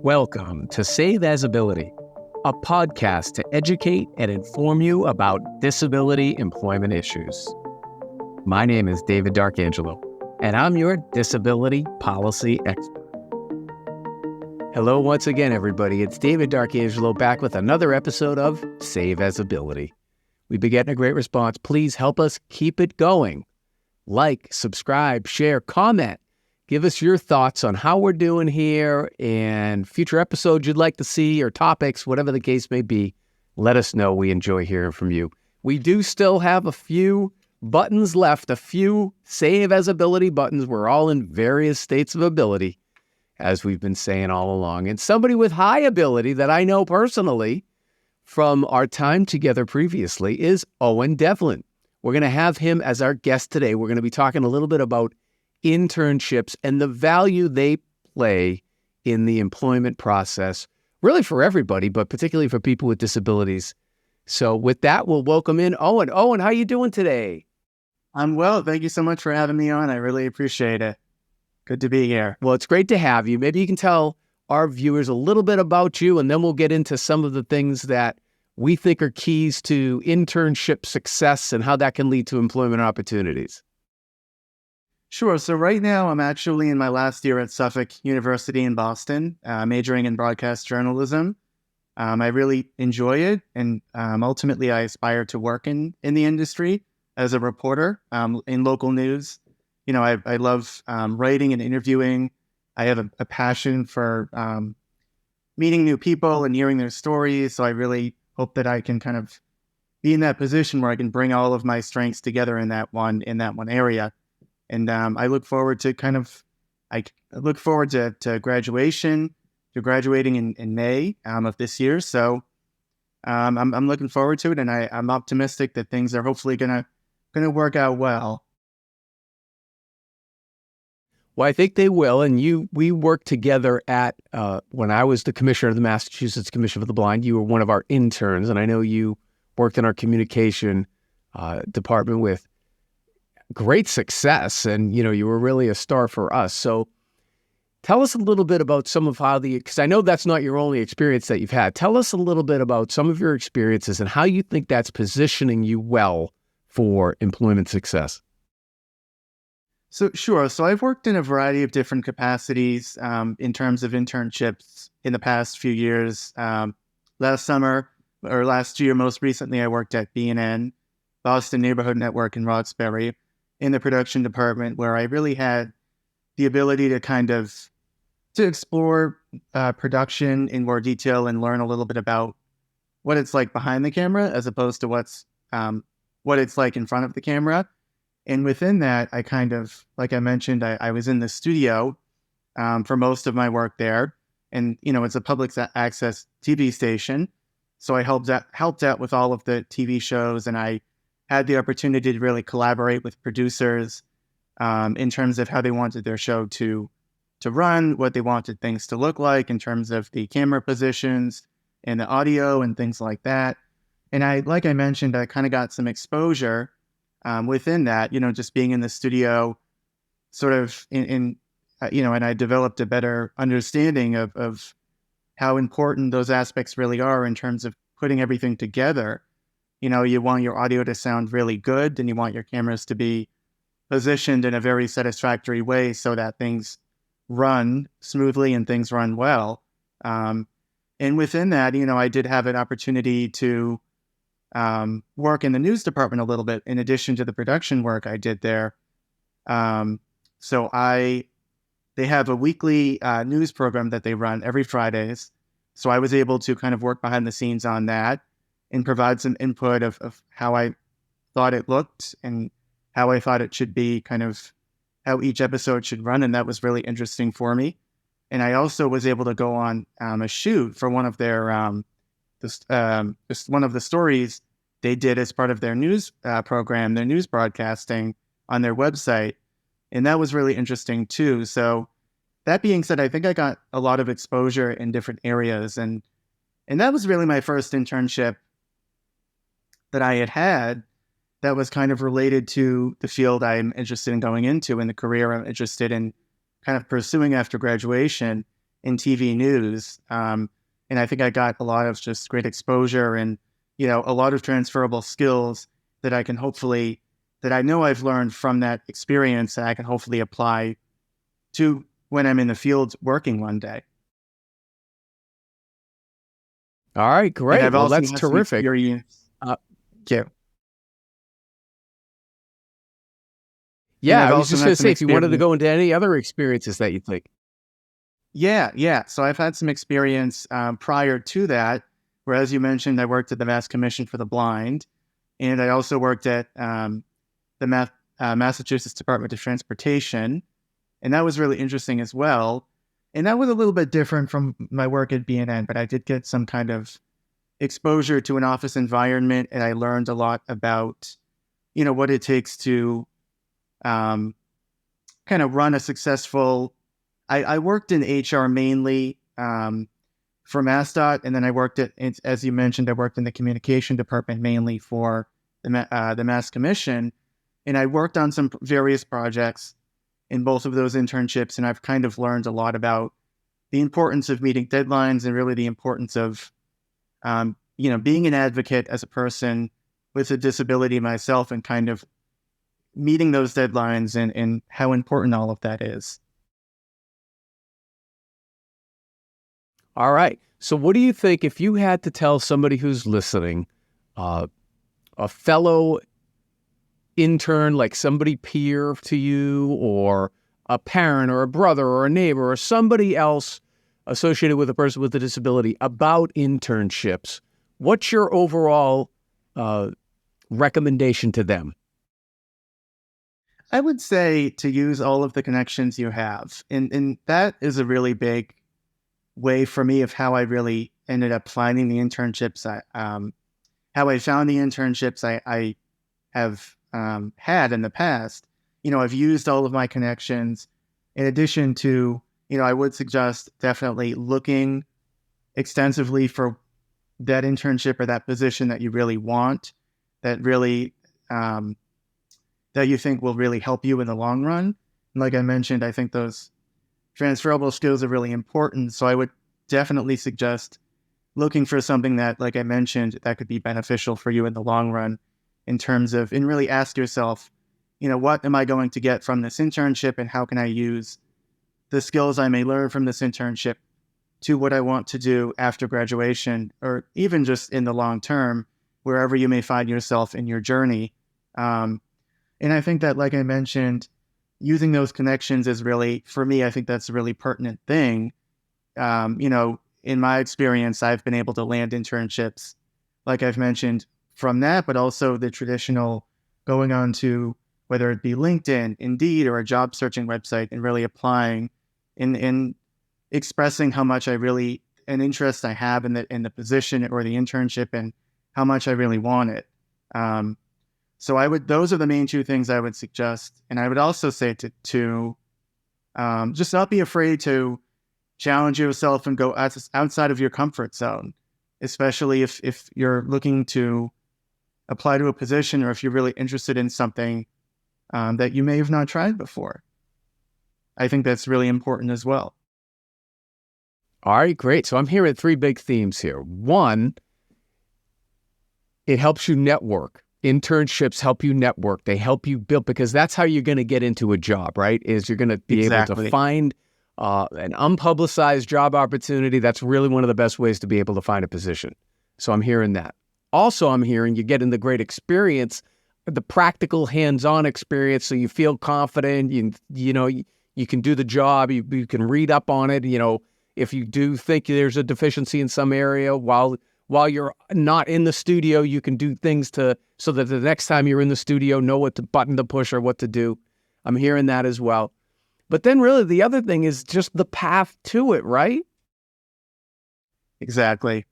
Welcome to Save As Ability, a podcast to educate and inform you about disability employment issues. My name is David Darkangelo, and I'm your disability policy expert. Hello once again, everybody. It's David Darkangelo back with another episode of Save As Ability. We've been getting a great response. Please help us keep it going. Like, subscribe, share, comment. Give us your thoughts on how we're doing here and future episodes you'd like to see or topics, whatever the case may be. Let us know. We enjoy hearing from you. We do still have a few buttons left, a few Save As Ability buttons. We're all in various states of ability, as we've been saying all along. And somebody with high ability that I know personally from our time together previously is Owen Devlin. We're going to have him as our guest today. We're going to be talking a little bit about internships and the value they play in the employment process, really for everybody, but particularly for people with disabilities. So with that, we'll welcome in Owen. Owen, how you doing today? I'm well. Thank you so much for having me on. I really appreciate it. Good to be here. Well, it's great to have you. Maybe you can tell our viewers a little bit about you, and then we'll get into some of the things that we think are keys to internship success and how that can lead to employment opportunities. Sure. So right now I'm actually in my last year at Suffolk University in Boston, majoring in broadcast journalism. I really enjoy it. And ultimately I aspire to work in the industry as a reporter in local news. You know, I love writing and interviewing. I have a passion for meeting new people and hearing their stories. So I really hope that I can kind of be in that position where I can bring all of my strengths together in that one area. And I look forward to to graduation, to graduating in May of this year. So I'm looking forward to it, and I'm optimistic that things are hopefully gonna work out well. Well, I think they will. And we worked together at when I was the commissioner of the Massachusetts Commission for the Blind. You were one of our interns, and I know you worked in our communication department with great success, and you were really a star for us. So tell us a little bit about some of how because I know that's not your only experience that you've had. Tell us a little bit about some of your experiences and how you think that's positioning you well for employment success. So sure. So I've worked in a variety of different capacities in terms of internships in the past few years. Last year, most recently, I worked at BNN Boston Neighborhood Network in Roxbury in the production department, where I really had the ability to explore production in more detail and learn a little bit about what it's like behind the camera as opposed to what it's like in front of the camera. And within that, I like I mentioned, I was in the studio for most of my work there. And, it's a public access TV station. So I helped out with all of the TV shows, and I had the opportunity to really collaborate with producers in terms of how they wanted their show to run, what they wanted things to look like in terms of the camera positions and the audio and things like that. And like I mentioned, I kind of got some exposure within that, just being in the studio sort of and I developed a better understanding of how important those aspects really are in terms of putting everything together. You want your audio to sound really good, and you want your cameras to be positioned in a very satisfactory way so that things run smoothly and things run well. And within that, I did have an opportunity to work in the news department a little bit, in addition to the production work I did there. So they have a weekly news program that they run every Fridays. So I was able to kind of work behind the scenes on that and provide some input of how I thought it looked and how I thought it should be, kind of how each episode should run. And that was really interesting for me. And I also was able to go on a shoot for one of their, just one of the stories they did as part of their news program, their news broadcasting on their website. And that was really interesting too. So that being said, I think I got a lot of exposure in different areas. And that was really my first internship that I had that was kind of related to the field I'm interested in going into and the career I'm interested in kind of pursuing after graduation. in TV news. And I think I got a lot of just great exposure and, a lot of transferable skills that that I know I've learned from that experience that I can hopefully apply to when I'm in the field working one day. All right, And great. I've Well, also that's had some terrific. experience. Uh, yeah. And Yeah, I've I was also just had going to some say, if you wanted to experience. go into any other experiences that you think. Yeah. So I've had some experience prior to that, where, as you mentioned, I worked at the Mass Commission for the Blind, and I also worked at the Massachusetts Department of Transportation, and that was really interesting as well. And that was a little bit different from my work at BNN, but I did get some kind of exposure to an office environment, and I learned a lot about, what it takes to um, kind of run a successful. I worked in HR mainly for MassDOT, and then I worked as you mentioned, I worked in the communication department mainly for the Mass Commission, and I worked on some various projects in both of those internships, and I've kind of learned a lot about the importance of meeting deadlines and really the importance of, being an advocate as a person with a disability myself and kind of meeting those deadlines and how important all of that is. All right. So what do you think if you had to tell somebody who's listening, a fellow intern, like somebody peer to you, or a parent or a brother or a neighbor or somebody else associated with a person with a disability, about internships, what's your overall recommendation to them? I would say to use all of the connections you have. And that is a really big way for me of how I really ended up finding the internships. How I found the internships I have had in the past. I've used all of my connections. In addition to, I would suggest definitely looking extensively for that internship or that position that you really want, that really that you think will really help you in the long run. And like I mentioned, I think those transferable skills are really important. So I would definitely suggest looking for something that, like I mentioned, that could be beneficial for you in the long run in terms of, and really ask yourself, what am I going to get from this internship and how can I use the skills I may learn from this internship to what I want to do after graduation, or even just in the long term, wherever you may find yourself in your journey. And I think that, like I mentioned, using those connections is really, for me, I think that's a really pertinent thing. In my experience, I've been able to land internships, like I've mentioned, from that, but also the traditional going on to whether it be LinkedIn, Indeed, or a job searching website, and really applying and expressing how much an interest I have in the position or the internship and how much I really want it. So those are the main two things I would suggest. And I would also say to just not be afraid to challenge yourself and go outside of your comfort zone, especially if you're looking to apply to a position or if you're really interested in something that you may have not tried before. I think that's really important as well. All right, great. So I'm hearing three big themes here. One, it helps you network. Internships help you network. They help you build, because that's how you're going to get into a job, right? Is you're going to be able to Exactly. find an unpublicized job opportunity. That's really one of the best ways to be able to find a position. So I'm hearing that. Also, I'm hearing you're getting the great experience, the practical hands-on experience, so you feel confident. You can do the job. You can read up on it. If you do think there's a deficiency in some area, while you're not in the studio, you can do things so that the next time you're in the studio, know what button to push or what to do. I'm hearing that as well. But then really the other thing is just the path to it, right? Exactly.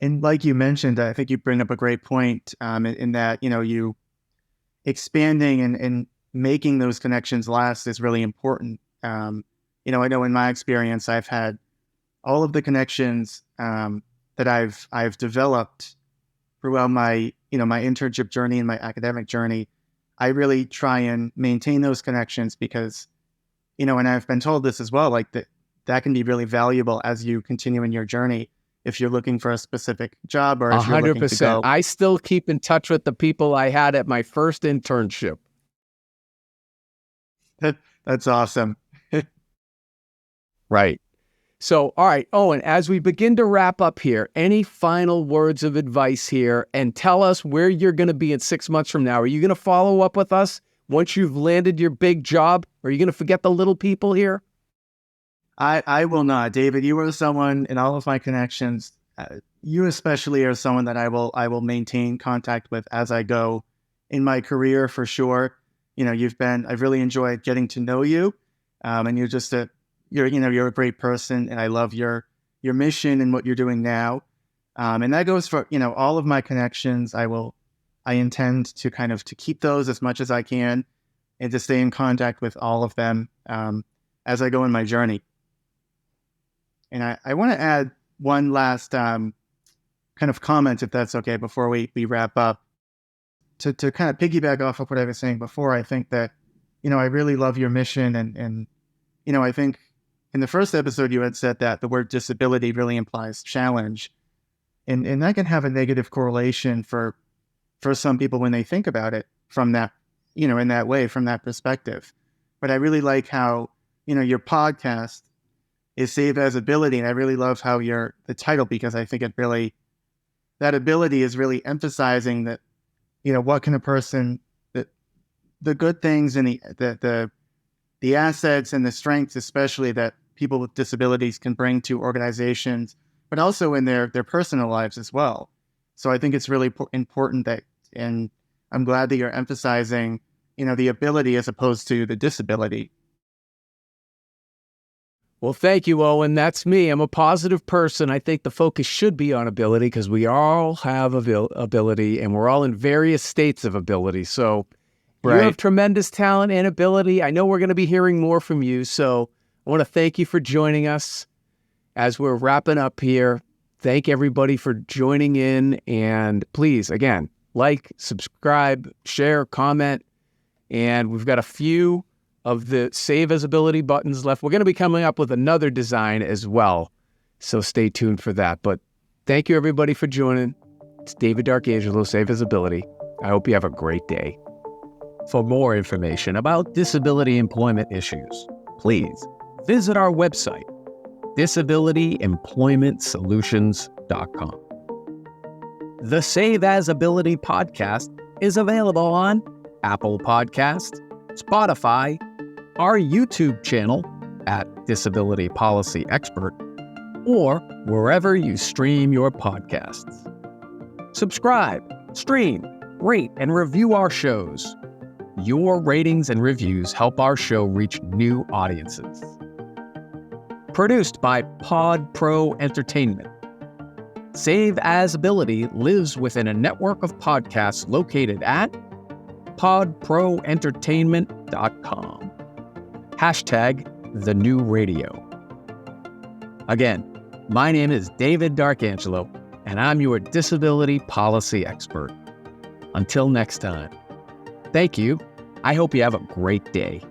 And like you mentioned, I think you bring up a great point in that, you expanding and making those connections last is really important. I know in my experience, I've had all of the connections that I've developed throughout my internship journey and my academic journey. I really try and maintain those connections because and I've been told this as well, like that can be really valuable as you continue in your journey. If you're looking for a specific job or if you're looking to 100%. go. I still keep in touch with the people I had at my first internship. That's awesome. Right. So, all right, Owen, as we begin to wrap up here, any final words of advice here, and tell us where you're going to be in 6 months from now? Are you going to follow up with us once you've landed your big job? Or are you going to forget the little people here? I will not. David, you are someone in all of my connections. You especially are someone that I will maintain contact with as I go in my career for sure. I've really enjoyed getting to know you. And you're just you're a great person, and I love your mission and what you're doing now. And that goes for, all of my connections. I intend to to keep those as much as I can and to stay in contact with all of them as I go in my journey. And I want to add one last kind of comment, if that's okay, before we wrap up, to kind of piggyback off of what I was saying before. I think that, I really love your mission. And I think in the first episode, you had said that the word disability really implies challenge. And that can have a negative correlation for some people when they think about it from that, in that way, from that perspective. But I really like how, your podcast is Save as Ability. And I really love how the title, because I think that ability is really emphasizing that, what can a person, the good things and the assets and the strengths, especially that people with disabilities can bring to organizations, but also in their personal lives as well. So I think it's really important and I'm glad that you're emphasizing, the ability as opposed to the disability. Well, thank you, Owen. That's me. I'm a positive person. I think the focus should be on ability because we all have ability and we're all in various states of ability. So you have tremendous talent and ability. I know we're going to be hearing more from you. So I want to thank you for joining us as we're wrapping up here. Thank everybody for joining in. And please, again, like, subscribe, share, comment. And we've got a few of the Save as Ability buttons left. We're going to be coming up with another design as well. So stay tuned for that. But thank you, everybody, for joining. It's David Darkangelo, Save as Ability. I hope you have a great day. For more information about disability employment issues, please visit our website, disabilityemploymentsolutions.com. The Save as Ability podcast is available on Apple Podcasts, Spotify, our YouTube channel at Disability Policy Expert, or wherever you stream your podcasts. Subscribe, stream, rate, and review our shows. Your ratings and reviews help our show reach new audiences. Produced by Pod Pro Entertainment. Save as Ability lives within a network of podcasts located at podproentertainment.com. #TheNewRadio. Again, my name is David Darkangelo, and I'm your disability policy expert. Until next time, thank you. I hope you have a great day.